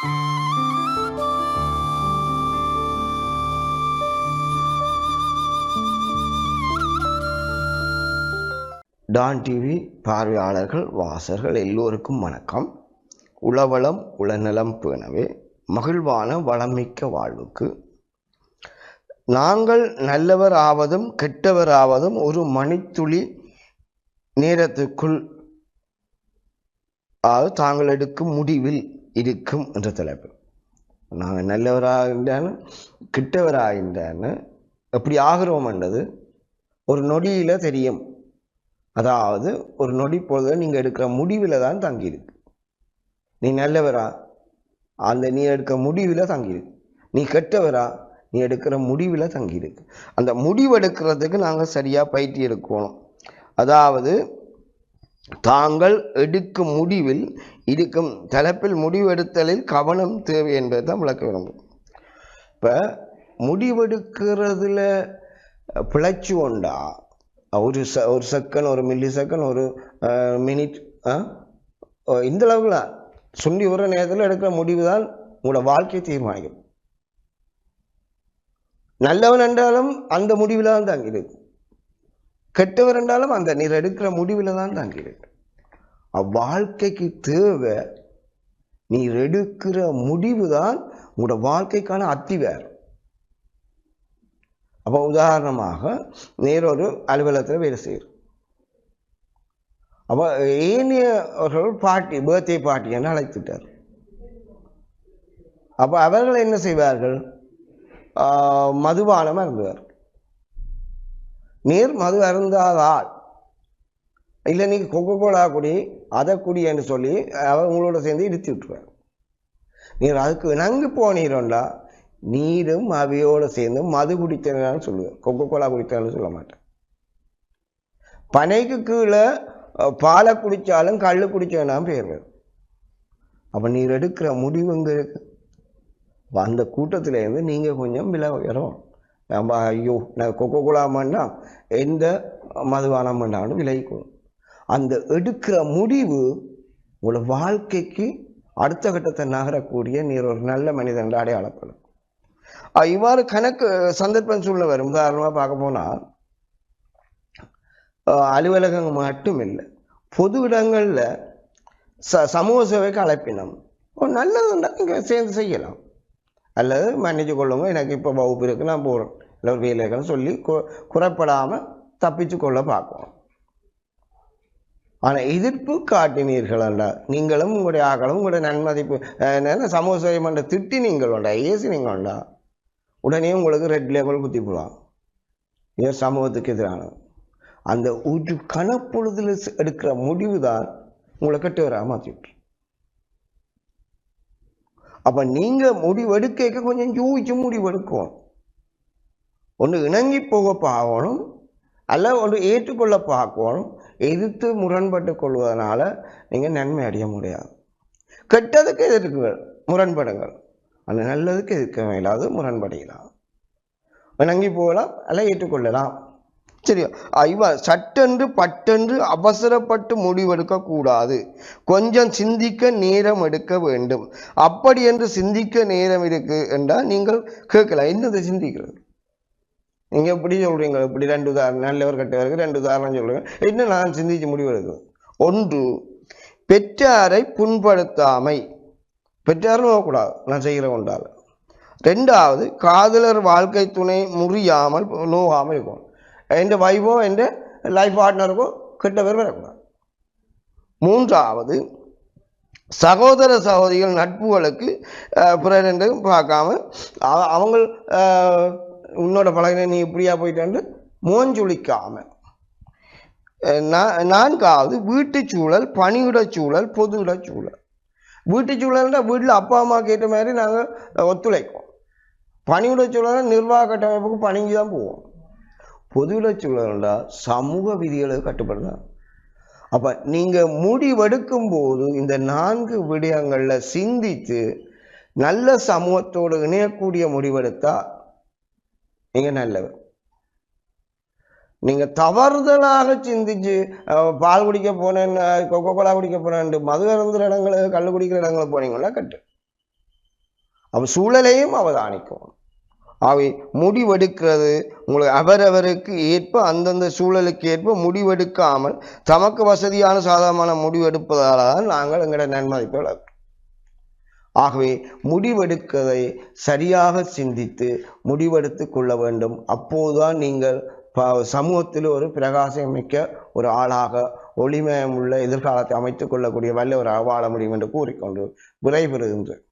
Don TV பார்வையாளர்கள் வாசகர்கள் எல்லோருக்கும் வணக்கம். உளவளம் உளநலம் பேணவே மகிழ்வான வளமிக்க வாழ்வுக்கு நாங்கள் நல்லவர் ஆவதும் கெட்டவர் ஆவதும் ஒரு மணித்துளி நேரத்துக்குள் தாங்கள் எடுக்கும் முடிவில் இருக்கும் என்ற தலைப்பு. நாங்கள் நல்லவராகின்றான கெட்டவராகின்றான எப்படி ஆகிறோம் என்றது ஒரு நொடியில தெரியும். அதாவது ஒரு நொடி பொழுது நீங்கள் எடுக்கிற முடிவில் தான் தங்கியிருக்கு. நீ நல்லவரா, அந்த நீ எடுக்கிற முடிவில் தங்கியிருக்கு. நீ கெட்டவரா, நீ எடுக்கிற முடிவில் தங்கியிருக்கு. அந்த முடிவெடுக்கிறதுக்கு நாங்கள் சரியாக பயிற்சி எடுக்கணும். அதாவது தாங்கள் எடுக்கும் முடிவில் இருக்கும் தலைப்பில் முடிவெடுத்தலில் கவனம் தேவை என்பதை தான் விளக்க விரும்பும். இப்போ முடிவெடுக்கிறதுல பிழைச்சி கொண்டா ஒரு செகண்ட், ஒரு மில்லி செகண்ட், ஒரு மினிட், இந்த அளவுல சொல்லி வர நேரத்தில் எடுக்கிற முடிவு தான் உங்களோட வாழ்க்கையை தீர்மானிக்கும். நல்லவன் என்றாலும் அந்த முடிவில் தான் தங்கியிருக்கு, கெட்டவர் என்றாலும் அந்த நீர் எடுக்கிற முடிவில் தான் தங்கியிருக்கு. வாழ்க்கைக்கு தேவை நீர் எடுக்கிற முடிவு தான் உங்களோட வாழ்க்கைக்கான அத்திவேர். அப்போ உதாரணமாக நேரொரு அலுவலகத்தில் வேலை செய்யும். அப்போ ஏனையவர்கள் பார்ட்டி, பர்த்டே பார்ட்டி என்று அழைத்துட்டார். அப்போ அவர்கள் என்ன செய்வார்கள்? மதுபானம் அருந்துவார். நீர் மது அருந்தாதால் இல்லை நீ கொக்கோ கோலா குடி, அதை குடி என்று சொல்லி அவர் உங்களோட சேர்ந்து இடித்து விட்டுருவார். நீர் அதுக்கு இணங்கி போனீரோண்டா நீரும் அவையோடு சேர்ந்து மது குடித்தேன்னு சொல்லுவேன், கொக்கோ கோலா குடித்தேன்னு சொல்ல மாட்டேன். பனைக்கு கீழே பாலை குடித்தாலும் கல் குடித்தேன்னா பேர். அப்போ நீர் எடுக்கிற முடிவு இங்கே இருக்கு. அந்த கூட்டத்திலேருந்து நீங்கள் கொஞ்சம் விலகிறோம். நம்ம ஐயோ நான் கொக்கோ கோலா பண்ணா எந்த மதுபானம் பண்ணாலும் விலகிக்கணும். அந்த எடுக்கிற முடிவு உங்களோட வாழ்க்கைக்கு அடுத்த கட்டத்தை நகரக்கூடிய நீர் ஒரு நல்ல மனிதன் அடையாளப்படும். இவ்வாறு கணக்கு சந்தர்ப்பம் சூழ்நிலை வரும். உதாரணமாக பார்க்க போனால் அலுவலகங்கள் மட்டும் இல்லை, பொது இடங்களில் சமூக சேவைக்கு அழைப்பினம் நல்லதுண்டா நீங்கள் சேர்ந்து செய்யலாம். அல்லது மன்னிச்சு கொள்ளுங்க, எனக்கு இப்போ வகுப்பு இருக்கு, நான் போகிறேன், இல்லை ஒரு வேலைகள் சொல்லி குறைப்படாமல் தப்பிச்சு கொள்ள பார்க்கணும். ஆனால் எதிர்ப்பு காட்டினீர்கள் என்றா நீங்களும் உங்களுடைய ஆக்களும் உங்களுடைய நன்மதிப்பு சமூக சேவை மன்ற திட்டி நீங்கள் உண்டா, ஏசி நீங்கள் உண்டா, உடனே உங்களுக்கு ரெட் லேபிள் குத்தி போடுவாங்க. இது சமூகத்துக்கு எதிரான அந்த ஒரு கணப்பொழுதில் எடுக்கிற முடிவு தான் உங்களை கெட்டவராக மாற்றிவிட்டு. அப்போ நீங்கள் முடிவெடுக்க கொஞ்சம் யோசிச்சு முடிவெடுக்கணும். ஒன்று இணங்கி போக பார்க்கணும், அல்ல ஒன்று ஏற்றுக்கொள்ள பார்க்கணும். எதிர்த்து முரண்பட்டு கொள்வதனால நீங்கள் நன்மை அடைய முடியாது. கெட்டதுக்கு எதிர்க்குங்கள், முரண்படுங்கள். அந்த நல்லதுக்கு எதிர்க்க இல்லாது முரண்படையலாம், இணங்கி போகலாம், அல்ல ஏற்றுக்கொள்ளலாம். சரியா? சட்டென்று பட்டென்று அவசரப்பட்டு முடிவெடுக்க கூடாது. கொஞ்சம் சிந்திக்க நேரம் எடுக்க வேண்டும். அப்படி என்று சிந்திக்க நேரம் இருக்கு என்றால் நீங்கள் கேட்கலாம், என்னது சிந்திக்கிறது? நீங்க எப்படி சொல்றீங்க? இப்படி ரெண்டு உதாரணம், நல்லவர் கெட்டவருக்கு ரெண்டு உதாரணம் சொல்லுங்க. என்ன நான் சிந்திச்சு முடிவெடுக்கிறேன்? ஒன்று, பெற்றாரை புண்படுத்தாமை, பெற்றாரும் நோக்கூடாது நான் செய்கிற கொண்டால். ரெண்டாவது, காதலர் வாழ்க்கை துணை முறியாமல் நோகாமல் இருக்கும். என் வைஃபோ என் லைஃப் பார்ட்னருக்கோ கெட்ட பேர் வரக்கூடாது. மூன்றாவது, சகோதர சகோதரிகள் நட்புகளுக்கு பிறரென்று பார்க்காம அவங்க உன்னோட பழகின நீ இப்படியா போயிட்டு மோஞ்சொலிக்காம. நான்காவது, வீட்டு சூழல், பணியிட சூழல், பொது இட சூழல். வீட்டு சூழல்னா வீட்டில் அப்பா அம்மா கேட்ட மாதிரி நாங்கள் ஒத்துழைப்போம். பணியிட சூழல் நிர்வாக கட்டமைப்புக்கு பணிஞ்சு தான் போவோம். பொது இட சூழல்னா சமூக விதிகளுக்கு கட்டுப்படுதான். அப்போ நீங்கள் முடிவெடுக்கும் போது இந்த 4 விடயங்களில் சிந்தித்து நல்ல சமூகத்தோடு இணையக்கூடிய முடிவெடுத்தா நீங்கள் நல்லவர். நீங்கள் தவறுதலாக சிந்திச்சு பால் குடிக்க போனேன், கொக்கோ கோலா குடிக்க போனேன், மது அருந்துற இடங்களுக்கு, கல் குடிக்கிற இடங்களுக்கு போனீங்கன்னா கட்டு. சூழலையும் அவதானிக்கணும். அவை முடிவெடுக்கிறது உங்களுக்கு அவரவருக்கு ஏற்ப அந்தந்த சூழலுக்கு ஏற்ப முடிவெடுக்காமல் தமக்கு வசதியான சாதகமான முடிவெடுப்பதால தான் நாங்கள் எங்களோட நன்மதிப்புகள். ஆகவே முடிவெடுக்கதை சரியாக சிந்தித்து முடிவெடுத்து கொள்ள வேண்டும். அப்போதுதான் நீங்கள் சமூகத்தில் ஒரு பிரகாசமிக்க ஒரு ஆளாக ஒளிமயமுள்ள எதிர்காலத்தை அமைத்துக் கொள்ளக்கூடிய வல்ல ஒரு வாழ முடியும் என்று கூறிக்கொண்டு விடைபெறுகின்றேன்.